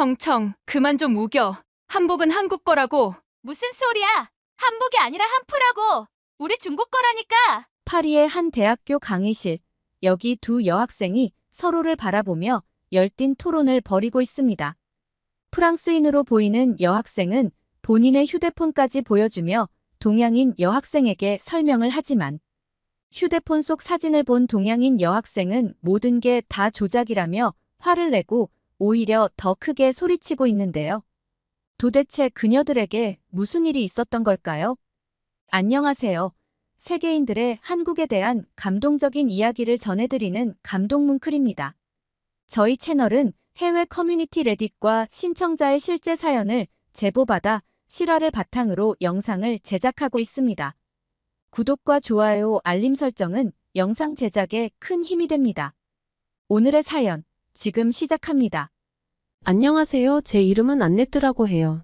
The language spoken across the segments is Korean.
청청, 그만 좀 우겨. 한복은 한국 거라고. 무슨 소리야? 한복이 아니라 한푸라고. 우리 중국 거라니까. 파리의 한 대학교 강의실. 여기 두 여학생이 서로를 바라보며 열띤 토론을 벌이고 있습니다. 프랑스인으로 보이는 여학생은 본인의 휴대폰까지 보여주며 동양인 여학생에게 설명을 하지만 휴대폰 속 사진을 본 동양인 여학생은 모든 게 다 조작이라며 화를 내고 오히려 더 크게 소리치고 있는데요. 도대체 그녀들에게 무슨 일이 있었던 걸까요? 안녕하세요. 세계인들의 한국에 대한 감동적인 이야기를 전해드리는 감동뭉클입니다. 저희 채널은 해외 커뮤니티 레딧과 신청자의 실제 사연을 제보받아 실화를 바탕으로 영상을 제작하고 있습니다. 구독과 좋아요, 알림 설정은 영상 제작에 큰 힘이 됩니다. 오늘의 사연, 지금 시작합니다. 안녕하세요. 제 이름은 안네트라고 해요.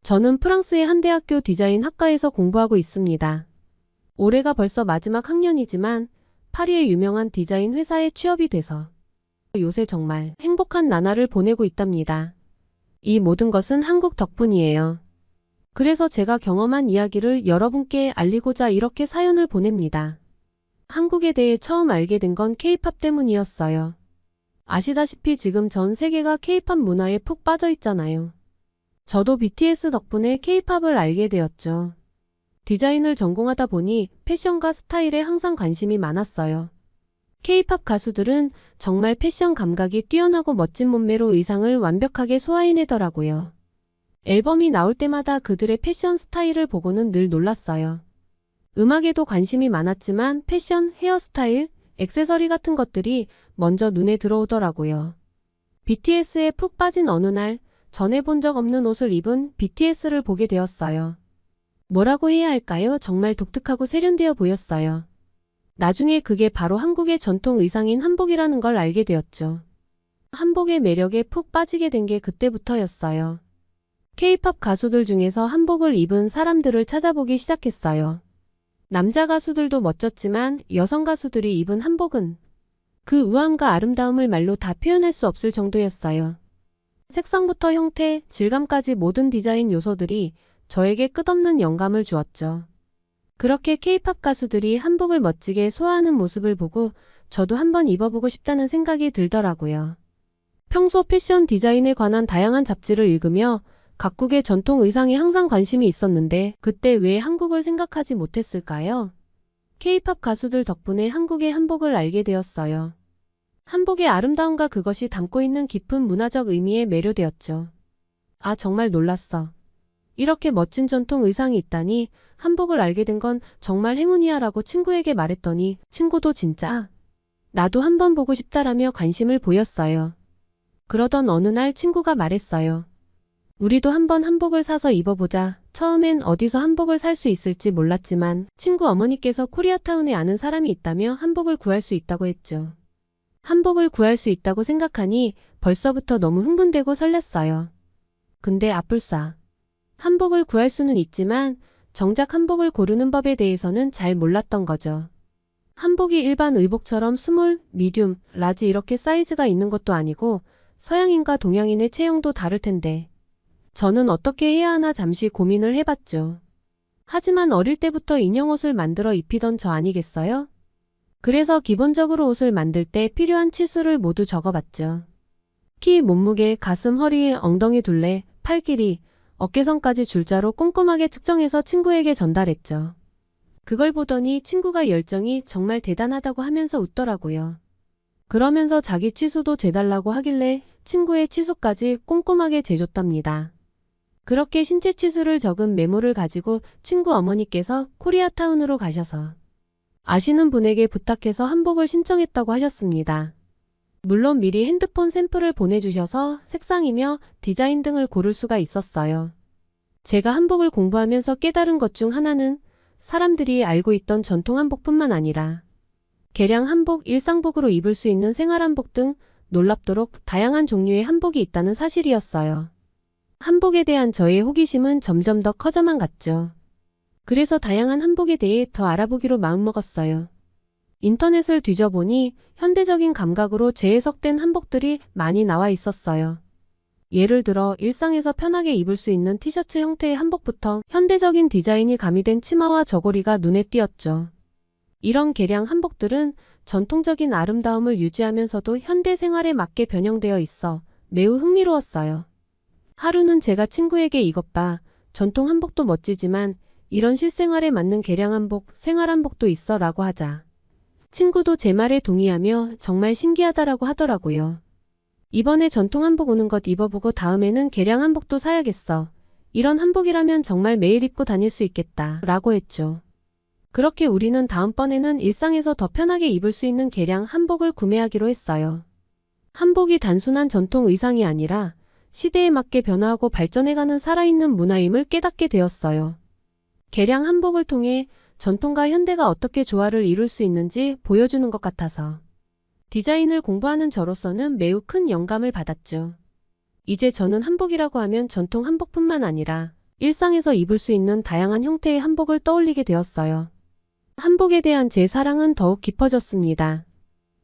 저는 프랑스의 한 대학교 디자인 학과에서 공부하고 있습니다. 올해가 벌써 마지막 학년이지만 파리의 유명한 디자인 회사에 취업이 돼서 요새 정말 행복한 나날을 보내고 있답니다. 이 모든 것은 한국 덕분이에요. 그래서 제가 경험한 이야기를 여러분께 알리고자 이렇게 사연을 보냅니다. 한국에 대해 처음 알게 된 건 K-팝 때문이었어요. 아시다시피 지금 전 세계가 K-팝 문화에 푹 빠져 있잖아요. 저도 BTS 덕분에 K-팝을 알게 되었죠. 디자인을 전공하다 보니 패션과 스타일에 항상 관심이 많았어요. K-팝 가수들은 정말 패션 감각이 뛰어나고 멋진 몸매로 의상을 완벽하게 소화해내더라고요. 앨범이 나올 때마다 그들의 패션 스타일을 보고는 늘 놀랐어요. 음악에도 관심이 많았지만 패션, 헤어스타일, 액세서리 같은 것들이 먼저 눈에 들어오더라고요. BTS에 푹 빠진 어느 날 전에 본 적 없는 옷을 입은 BTS를 보게 되었어요. 뭐라고 해야 할까요? 정말 독특하고 세련되어 보였어요. 나중에 그게 바로 한국의 전통 의상인 한복이라는 걸 알게 되었죠. 한복의 매력에 푹 빠지게 된 게 그때부터였어요. K-팝 가수들 중에서 한복을 입은 사람들을 찾아보기 시작했어요. 남자 가수들도 멋졌지만 여성 가수들이 입은 한복은 그 우아함과 아름다움을 말로 다 표현할 수 없을 정도였어요. 색상부터 형태, 질감까지 모든 디자인 요소들이 저에게 끝없는 영감을 주었죠. 그렇게 K-팝 가수들이 한복을 멋지게 소화하는 모습을 보고 저도 한번 입어보고 싶다는 생각이 들더라고요. 평소 패션 디자인에 관한 다양한 잡지를 읽으며 각국의 전통 의상에 항상 관심이 있었는데 그때 왜 한국을 생각하지 못했을까요? K-팝 가수들 덕분에 한국의 한복을 알게 되었어요. 한복의 아름다움과 그것이 담고 있는 깊은 문화적 의미에 매료되었죠. 아, 정말 놀랐어. 이렇게 멋진 전통 의상이 있다니 한복을 알게 된 건 정말 행운이야 라고 친구에게 말했더니 친구도 진짜 나도 한번 보고 싶다라며 관심을 보였어요. 그러던 어느 날 친구가 말했어요. 우리도 한번 한복을 사서 입어보자. 처음엔 어디서 한복을 살 수 있을지 몰랐지만 친구 어머니께서 코리아타운에 아는 사람이 있다며 한복을 구할 수 있다고 했죠. 한복을 구할 수 있다고 생각하니 벌써부터 너무 흥분되고 설렜어요. 근데 아뿔싸. 한복을 구할 수는 있지만 정작 한복을 고르는 법에 대해서는 잘 몰랐던 거죠. 한복이 일반 의복처럼 스몰, 미디움, 라지 이렇게 사이즈가 있는 것도 아니고 서양인과 동양인의 체형도 다를 텐데 저는 어떻게 해야 하나 잠시 고민을 해봤죠. 하지만 어릴 때부터 인형 옷을 만들어 입히던 저 아니겠어요? 그래서 기본적으로 옷을 만들 때 필요한 치수를 모두 적어봤죠. 키, 몸무게, 가슴, 허리, 엉덩이 둘레, 팔 길이, 어깨선까지 줄자로 꼼꼼하게 측정해서 친구에게 전달했죠. 그걸 보더니 친구가 열정이 정말 대단하다고 하면서 웃더라고요. 그러면서 자기 치수도 재달라고 하길래 친구의 치수까지 꼼꼼하게 재줬답니다. 그렇게 신체 치수를 적은 메모를 가지고 친구 어머니께서 코리아타운으로 가셔서 아시는 분에게 부탁해서 한복을 신청했다고 하셨습니다. 물론 미리 핸드폰 샘플을 보내주셔서 색상이며 디자인 등을 고를 수가 있었어요. 제가 한복을 공부하면서 깨달은 것 중 하나는 사람들이 알고 있던 전통 한복뿐만 아니라 개량 한복, 일상복으로 입을 수 있는 생활 한복 등 놀랍도록 다양한 종류의 한복이 있다는 사실이었어요. 한복에 대한 저의 호기심은 점점 더 커져만 갔죠. 그래서 다양한 한복에 대해 더 알아보기로 마음먹었어요. 인터넷을 뒤져보니 현대적인 감각으로 재해석된 한복들이 많이 나와 있었어요. 예를 들어 일상에서 편하게 입을 수 있는 티셔츠 형태의 한복부터 현대적인 디자인이 가미된 치마와 저고리가 눈에 띄었죠. 이런 개량 한복들은 전통적인 아름다움을 유지하면서도 현대 생활에 맞게 변형되어 있어 매우 흥미로웠어요. 하루는 제가 친구에게 이것 봐. 전통 한복도 멋지지만 이런 실생활에 맞는 개량 한복, 생활 한복도 있어 라고 하자. 친구도 제 말에 동의하며 정말 신기하다라고 하더라고요. 이번에 전통 한복 오는 것 입어보고 다음에는 개량 한복도 사야겠어. 이런 한복이라면 정말 매일 입고 다닐 수 있겠다 라고 했죠. 그렇게 우리는 다음번에는 일상에서 더 편하게 입을 수 있는 개량 한복을 구매하기로 했어요. 한복이 단순한 전통 의상이 아니라 시대에 맞게 변화하고 발전해가는 살아있는 문화임을 깨닫게 되었어요. 개량 한복을 통해 전통과 현대가 어떻게 조화를 이룰 수 있는지 보여주는 것 같아서 디자인을 공부하는 저로서는 매우 큰 영감을 받았죠. 이제 저는 한복이라고 하면 전통 한복뿐만 아니라 일상에서 입을 수 있는 다양한 형태의 한복을 떠올리게 되었어요. 한복에 대한 제 사랑은 더욱 깊어졌습니다.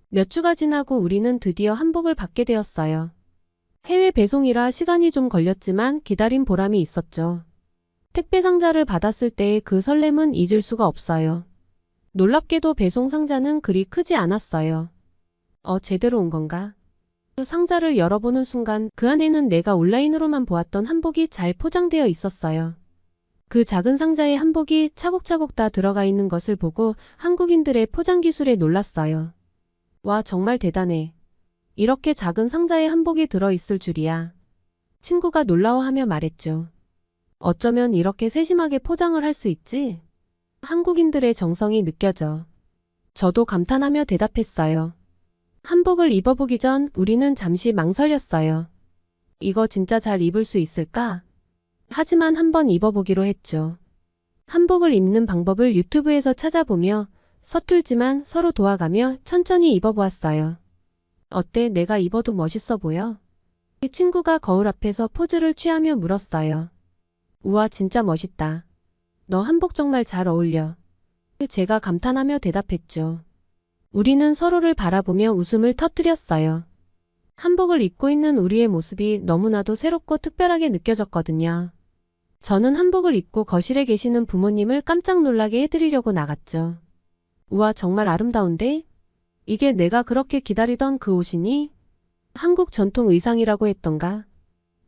몇 주가 지나고 우리는 드디어 한복을 받게 되었어요. 해외 배송이라 시간이 좀 걸렸지만 기다린 보람이 있었죠. 택배 상자를 받았을 때의 그 설렘은 잊을 수가 없어요. 놀랍게도 배송 상자는 그리 크지 않았어요. 제대로 온 건가? 상자를 열어보는 순간 그 안에는 내가 온라인으로만 보았던 한복이 잘 포장되어 있었어요. 그 작은 상자에 한복이 차곡차곡 다 들어가 있는 것을 보고 한국인들의 포장 기술에 놀랐어요. 와, 정말 대단해. 이렇게 작은 상자에 한복이 들어있을 줄이야. 친구가 놀라워하며 말했죠. 어쩌면 이렇게 세심하게 포장을 할 수 있지? 한국인들의 정성이 느껴져. 저도 감탄하며 대답했어요. 한복을 입어보기 전 우리는 잠시 망설였어요. 이거 진짜 잘 입을 수 있을까? 하지만 한번 입어보기로 했죠. 한복을 입는 방법을 유튜브에서 찾아보며 서툴지만 서로 도와가며 천천히 입어보았어요. 어때? 내가 입어도 멋있어 보여? 친구가 거울 앞에서 포즈를 취하며 물었어요. 우와, 진짜 멋있다. 너 한복 정말 잘 어울려. 제가 감탄하며 대답했죠. 우리는 서로를 바라보며 웃음을 터뜨렸어요. 한복을 입고 있는 우리의 모습이 너무나도 새롭고 특별하게 느껴졌거든요. 저는 한복을 입고 거실에 계시는 부모님을 깜짝 놀라게 해드리려고 나갔죠. 우와, 정말 아름다운데? 이게 내가 그렇게 기다리던 그 옷이니? 한국 전통 의상이라고 했던가?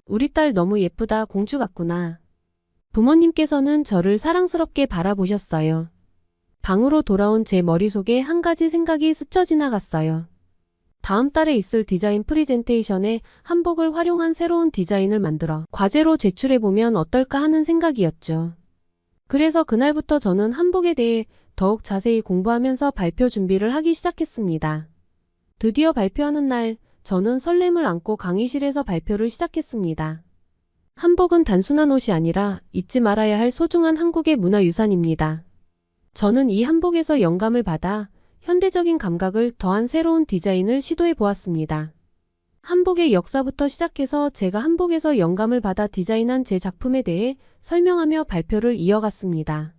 우리 딸 너무 예쁘다, 공주 같구나. 부모님께서는 저를 사랑스럽게 바라보셨어요. 방으로 돌아온 제 머릿속에 한 가지 생각이 스쳐 지나갔어요. 다음 달에 있을 디자인 프리젠테이션에 한복을 활용한 새로운 디자인을 만들어 과제로 제출해보면 어떨까 하는 생각이었죠. 그래서 그날부터 저는 한복에 대해 더욱 자세히 공부하면서 발표 준비를 하기 시작했습니다. 드디어 발표하는 날, 저는 설렘을 안고 강의실에서 발표를 시작했습니다. 한복은 단순한 옷이 아니라 잊지 말아야 할 소중한 한국의 문화유산입니다. 저는 이 한복에서 영감을 받아 현대적인 감각을 더한 새로운 디자인을 시도해 보았습니다. 한복의 역사부터 시작해서 제가 한복에서 영감을 받아 디자인한 제 작품에 대해 설명하며 발표를 이어갔습니다.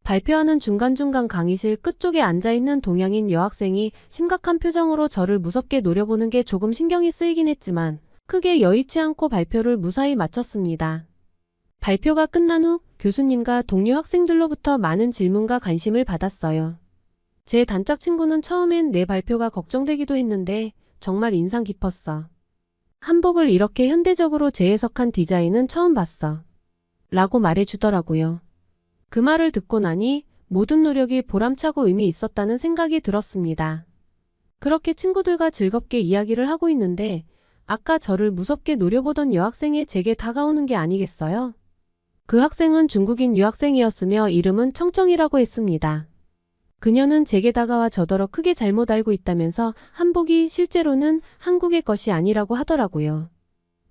발표하는 중간중간 강의실 끝쪽에 앉아있는 동양인 여학생이 심각한 표정으로 저를 무섭게 노려보는 게 조금 신경이 쓰이긴 했지만 크게 여의치 않고 발표를 무사히 마쳤습니다. 발표가 끝난 후 교수님과 동료 학생들로부터 많은 질문과 관심을 받았어요. 제 단짝 친구는 처음엔 내 발표가 걱정되기도 했는데 정말 인상 깊었어. 한복을 이렇게 현대적으로 재해석한 디자인은 처음 봤어. 라고 말해주더라고요. 그 말을 듣고 나니 모든 노력이 보람차고 의미 있었다는 생각이 들었습니다. 그렇게 친구들과 즐겁게 이야기를 하고 있는데 아까 저를 무섭게 노려보던 여학생이 제게 다가오는 게 아니겠어요? 그 학생은 중국인 유학생이었으며 이름은 청청이라고 했습니다. 그녀는 제게 다가와 저더러 크게 잘못 알고 있다면서 한복이 실제로는 한국의 것이 아니라고 하더라고요.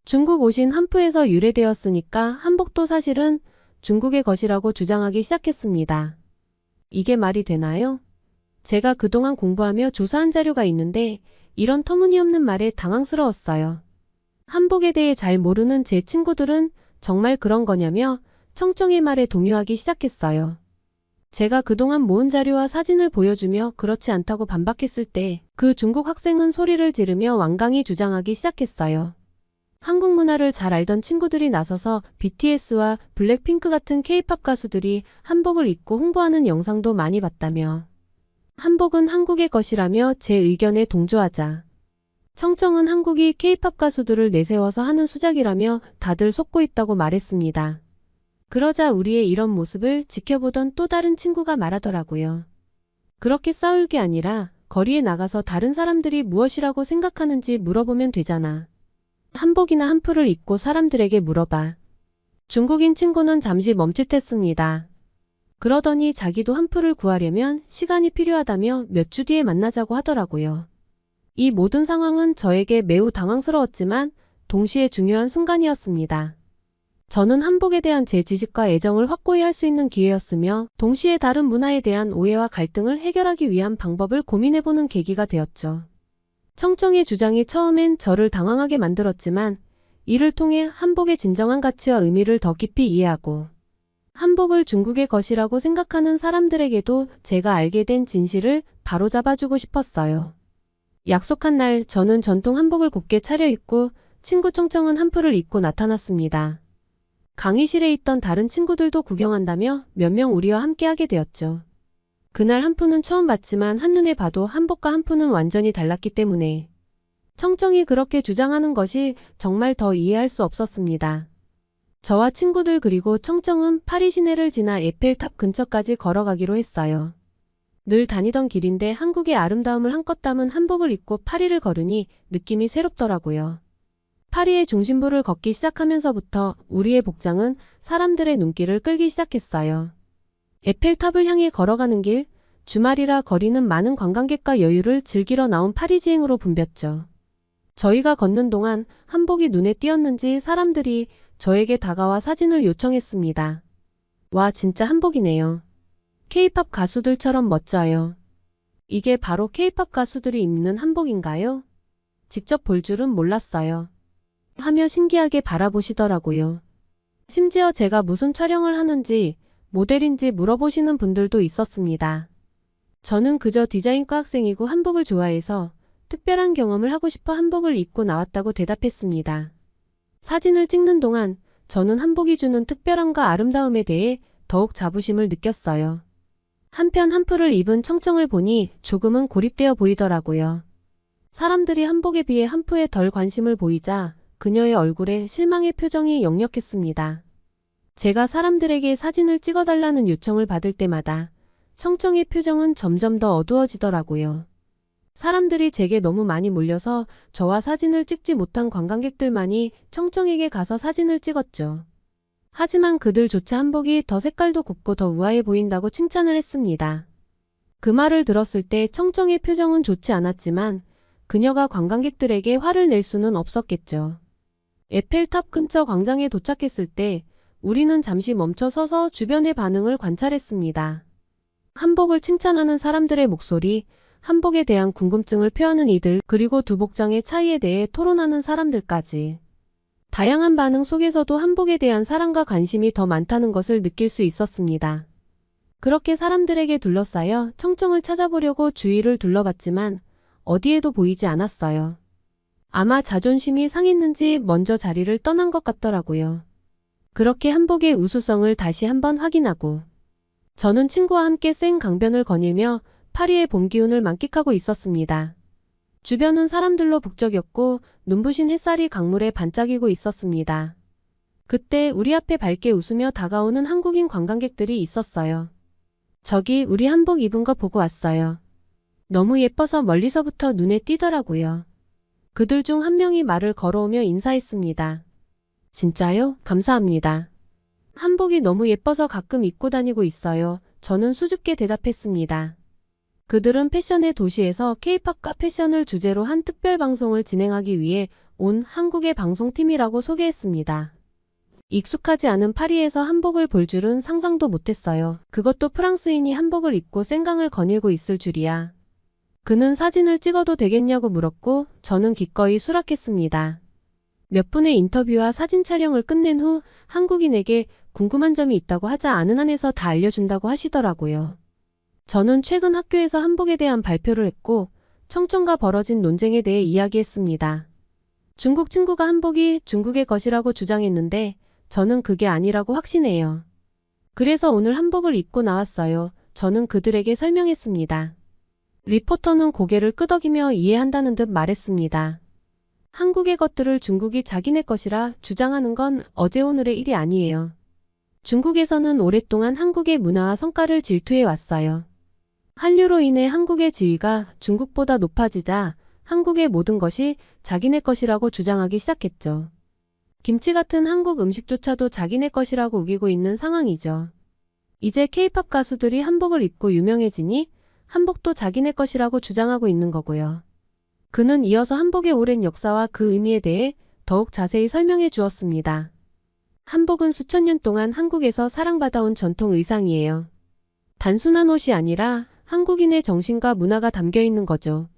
중국 옷인 한푸에서 유래되었으니까 한복도 사실은 중국의 것이라고 주장하기 시작했습니다. 이게 말이 되나요? 제가 그동안 공부하며 조사한 자료가 있는데 이런 터무니없는 말에 당황스러웠어요. 한복에 대해 잘 모르는 제 친구들은 정말 그런 거냐며 청청의 말에 동요하기 시작했어요. 제가 그동안 모은 자료와 사진을 보여주며 그렇지 않다고 반박했을 때 그 중국 학생은 소리를 지르며 완강히 주장하기 시작했어요. 한국 문화를 잘 알던 친구들이 나서서 BTS와 블랙핑크 같은 K-팝 가수들이 한복을 입고 홍보하는 영상도 많이 봤다며 한복은 한국의 것이라며 제 의견에 동조하자 청청은 한국이 K-팝 가수들을 내세워서 하는 수작이라며 다들 속고 있다고 말했습니다. 그러자 우리의 이런 모습을 지켜보던 또 다른 친구가 말하더라고요. 그렇게 싸울 게 아니라 거리에 나가서 다른 사람들이 무엇이라고 생각하는지 물어보면 되잖아. 한복이나 한풀을 입고 사람들에게 물어봐. 중국인 친구는 잠시 멈칫했습니다. 그러더니 자기도 한풀을 구하려면 시간이 필요하다며 몇 주 뒤에 만나자고 하더라고요. 이 모든 상황은 저에게 매우 당황스러웠지만 동시에 중요한 순간이었습니다. 저는 한복에 대한 제 지식과 애정을 확고히 할 수 있는 기회였으며 동시에 다른 문화에 대한 오해와 갈등을 해결하기 위한 방법을 고민해보는 계기가 되었죠. 청청의 주장이 처음엔 저를 당황하게 만들었지만 이를 통해 한복의 진정한 가치와 의미를 더 깊이 이해하고 한복을 중국의 것이라고 생각하는 사람들에게도 제가 알게 된 진실을 바로잡아주고 싶었어요. 약속한 날 저는 전통 한복을 곱게 차려입고 친구 청청은 한풀을 입고 나타났습니다. 강의실에 있던 다른 친구들도 구경한다며 몇 명 우리와 함께하게 되었죠. 그날 한푸는 처음 봤지만 한눈에 봐도 한복과 한푸는 완전히 달랐기 때문에 청청이 그렇게 주장하는 것이 정말 더 이해할 수 없었습니다. 저와 친구들 그리고 청청은 파리 시내를 지나 에펠탑 근처까지 걸어가기로 했어요. 늘 다니던 길인데 한국의 아름다움을 한껏 담은 한복을 입고 파리를 걸으니 느낌이 새롭더라고요. 파리의 중심부를 걷기 시작하면서부터 우리의 복장은 사람들의 눈길을 끌기 시작했어요. 에펠탑을 향해 걸어가는 길, 주말이라 거리는 많은 관광객과 여유를 즐기러 나온 파리지행으로 붐볐죠. 저희가 걷는 동안 한복이 눈에 띄었는지 사람들이 저에게 다가와 사진을 요청했습니다. 와, 진짜 한복이네요. K-팝 가수들처럼 멋져요. 이게 바로 K-팝 가수들이 입는 한복인가요? 직접 볼 줄은 몰랐어요. 하며 신기하게 바라보시더라고요. 심지어 제가 무슨 촬영을 하는지 모델인지 물어보시는 분들도 있었습니다. 저는 그저 디자인과 학생이고 한복을 좋아해서 특별한 경험을 하고 싶어 한복을 입고 나왔다고 대답했습니다. 사진을 찍는 동안 저는 한복이 주는 특별함과 아름다움에 대해 더욱 자부심을 느꼈어요. 한편 한풀을 입은 청청을 보니 조금은 고립되어 보이더라고요. 사람들이 한복에 비해 한푸에 덜 관심을 보이자 그녀의 얼굴에 실망의 표정이 역력했습니다. 제가 사람들에게 사진을 찍어달라는 요청을 받을 때마다 청청의 표정은 점점 더 어두워지더라고요. 사람들이 제게 너무 많이 몰려서 저와 사진을 찍지 못한 관광객들만이 청청에게 가서 사진을 찍었죠. 하지만 그들조차 한복이 더 색깔도 곱고 더 우아해 보인다고 칭찬을 했습니다. 그 말을 들었을 때 청청의 표정은 좋지 않았지만 그녀가 관광객들에게 화를 낼 수는 없었겠죠. 에펠탑 근처 광장에 도착했을 때 우리는 잠시 멈춰 서서 주변의 반응을 관찰했습니다. 한복을 칭찬하는 사람들의 목소리, 한복에 대한 궁금증을 표하는 이들, 그리고 두 복장의 차이에 대해 토론하는 사람들까지. 다양한 반응 속에서도 한복에 대한 사랑과 관심이 더 많다는 것을 느낄 수 있었습니다. 그렇게 사람들에게 둘러싸여 청청을 찾아보려고 주위를 둘러봤지만 어디에도 보이지 않았어요. 아마 자존심이 상했는지 먼저 자리를 떠난 것 같더라고요. 그렇게 한복의 우수성을 다시 한번 확인하고 저는 친구와 함께 생 강변을 거닐며 파리의 봄 기운을 만끽하고 있었습니다. 주변은 사람들로 북적였고 눈부신 햇살이 강물에 반짝이고 있었습니다. 그때 우리 앞에 밝게 웃으며 다가오는 한국인 관광객들이 있었어요. 저기 우리 한복 입은 거 보고 왔어요. 너무 예뻐서 멀리서부터 눈에 띄더라고요. 그들 중 한 명이 말을 걸어오며 인사했습니다. 진짜요? 감사합니다. 한복이 너무 예뻐서 가끔 입고 다니고 있어요. 저는 수줍게 대답했습니다. 그들은 패션의 도시에서 K-팝과 패션을 주제로 한 특별 방송을 진행하기 위해 온 한국의 방송팀이라고 소개했습니다. 익숙하지 않은 파리에서 한복을 볼 줄은 상상도 못했어요. 그것도 프랑스인이 한복을 입고 생강을 거닐고 있을 줄이야. 그는 사진을 찍어도 되겠냐고 물었고 저는 기꺼이 수락했습니다. 몇 분의 인터뷰와 사진 촬영을 끝낸 후 한국인에게 궁금한 점이 있다고 하자 아는 한에서 다 알려준다고 하시더라고요. 저는 최근 학교에서 한복에 대한 발표를 했고 청청과 벌어진 논쟁에 대해 이야기했습니다. 중국 친구가 한복이 중국의 것이라고 주장했는데 저는 그게 아니라고 확신해요. 그래서 오늘 한복을 입고 나왔어요. 저는 그들에게 설명했습니다. 리포터는 고개를 끄덕이며 이해한다는 듯 말했습니다. 한국의 것들을 중국이 자기네 것이라 주장하는 건 어제 오늘의 일이 아니에요. 중국에서는 오랫동안 한국의 문화와 성과를 질투해 왔어요. 한류로 인해 한국의 지위가 중국보다 높아지자 한국의 모든 것이 자기네 것이라고 주장하기 시작했죠. 김치 같은 한국 음식조차도 자기네 것이라고 우기고 있는 상황이죠. 이제 K-팝 가수들이 한복을 입고 유명해지니 한복도 자기네 것이라고 주장하고 있는 거고요. 그는 이어서 한복의 오랜 역사와 그 의미에 대해 더욱 자세히 설명해 주었습니다. 한복은 수천 년 동안 한국에서 사랑받아온 전통 의상이에요. 단순한 옷이 아니라 한국인의 정신과 문화가 담겨 있는 거죠.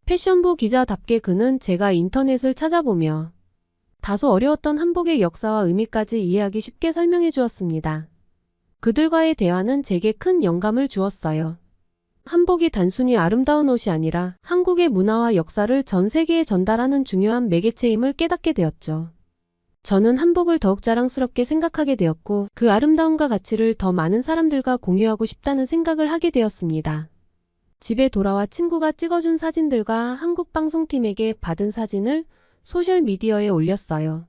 패션부 기자답게 그는 제가 인터넷을 찾아보며 다소 어려웠던 한복의 역사와 의미까지 이해하기 쉽게 설명해 주었습니다. 그들과의 대화는 제게 큰 영감을 주었어요. 한복이 단순히 아름다운 옷이 아니라 한국의 문화와 역사를 전 세계에 전달하는 중요한 매개체임을 깨닫게 되었죠. 저는 한복을 더욱 자랑스럽게 생각하게 되었고 그 아름다움과 가치를 더 많은 사람들과 공유하고 싶다는 생각을 하게 되었습니다. 집에 돌아와 친구가 찍어준 사진들과 한국 방송팀에게 받은 사진을 소셜미디어에 올렸어요.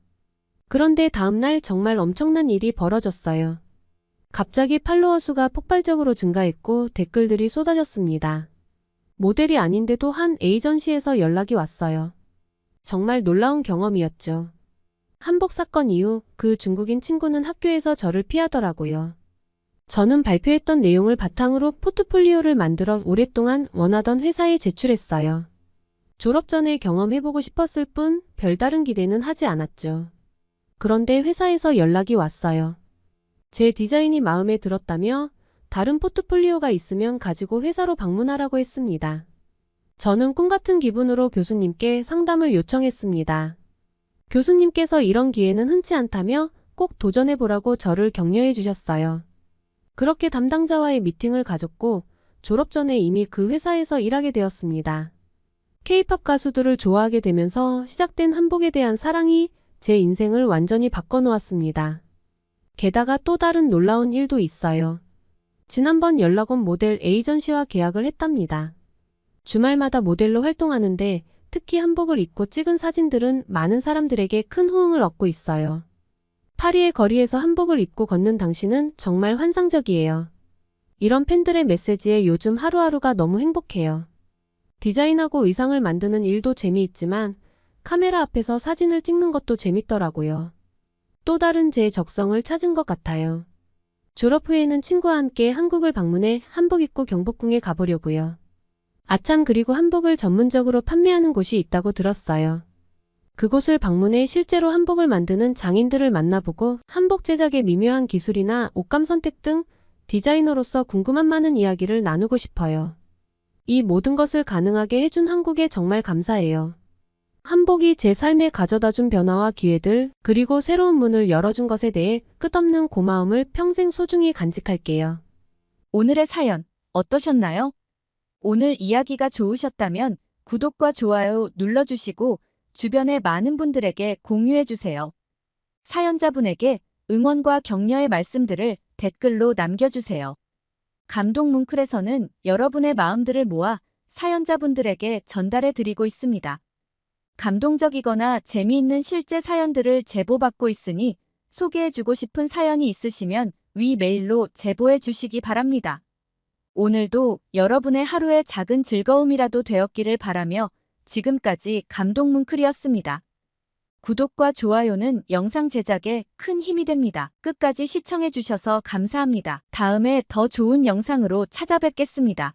그런데 다음날 정말 엄청난 일이 벌어졌어요. 갑자기 팔로워 수가 폭발적으로 증가했고 댓글들이 쏟아졌습니다. 모델이 아닌데도 한 에이전시에서 연락이 왔어요. 정말 놀라운 경험이었죠. 한복 사건 이후 그 중국인 친구는 학교에서 저를 피하더라고요. 저는 발표했던 내용을 바탕으로 포트폴리오를 만들어 오랫동안 원하던 회사에 제출했어요. 졸업 전에 경험해보고 싶었을 뿐 별다른 기대는 하지 않았죠. 그런데 회사에서 연락이 왔어요. 제 디자인이 마음에 들었다며 다른 포트폴리오가 있으면 가지고 회사로 방문하라고 했습니다. 저는 꿈같은 기분으로 교수님께 상담을 요청했습니다. 교수님께서 이런 기회는 흔치 않다며 꼭 도전해보라고 저를 격려해 주셨어요. 그렇게 담당자와의 미팅을 가졌고 졸업 전에 이미 그 회사에서 일하게 되었습니다. K-팝 가수들을 좋아하게 되면서 시작된 한복에 대한 사랑이 제 인생을 완전히 바꿔놓았습니다. 게다가 또 다른 놀라운 일도 있어요. 지난번 연락 온 모델 에이전시와 계약을 했답니다. 주말마다 모델로 활동하는데 특히 한복을 입고 찍은 사진들은 많은 사람들에게 큰 호응을 얻고 있어요. 파리의 거리에서 한복을 입고 걷는 당신은 정말 환상적이에요. 이런 팬들의 메시지에 요즘 하루하루가 너무 행복해요. 디자인하고 의상을 만드는 일도 재미있지만 카메라 앞에서 사진을 찍는 것도 재밌더라고요. 또 다른 제 적성을 찾은 것 같아요. 졸업 후에는 친구와 함께 한국을 방문해 한복 입고 경복궁에 가보려고요. 아참 그리고 한복을 전문적으로 판매하는 곳이 있다고 들었어요. 그곳을 방문해 실제로 한복을 만드는 장인들을 만나보고 한복 제작의 미묘한 기술이나 옷감 선택 등 디자이너로서 궁금한 많은 이야기를 나누고 싶어요. 이 모든 것을 가능하게 해준 한국에 정말 감사해요. 한복이 제 삶에 가져다준 변화와 기회들, 그리고 새로운 문을 열어준 것에 대해 끝없는 고마움을 평생 소중히 간직할게요. 오늘의 사연 어떠셨나요? 오늘 이야기가 좋으셨다면 구독과 좋아요 눌러주시고 주변의 많은 분들에게 공유해주세요. 사연자분에게 응원과 격려의 말씀들을 댓글로 남겨주세요. 감동 뭉클에서는 여러분의 마음들을 모아 사연자분들에게 전달해드리고 있습니다. 감동적이거나 재미있는 실제 사연들을 제보받고 있으니 소개해주고 싶은 사연이 있으시면 위 메일로 제보해 주시기 바랍니다. 오늘도 여러분의 하루의 작은 즐거움이라도 되었기를 바라며 지금까지 감동 뭉클이었습니다. 구독과 좋아요는 영상 제작에 큰 힘이 됩니다. 끝까지 시청해 주셔서 감사합니다. 다음에 더 좋은 영상으로 찾아뵙겠습니다.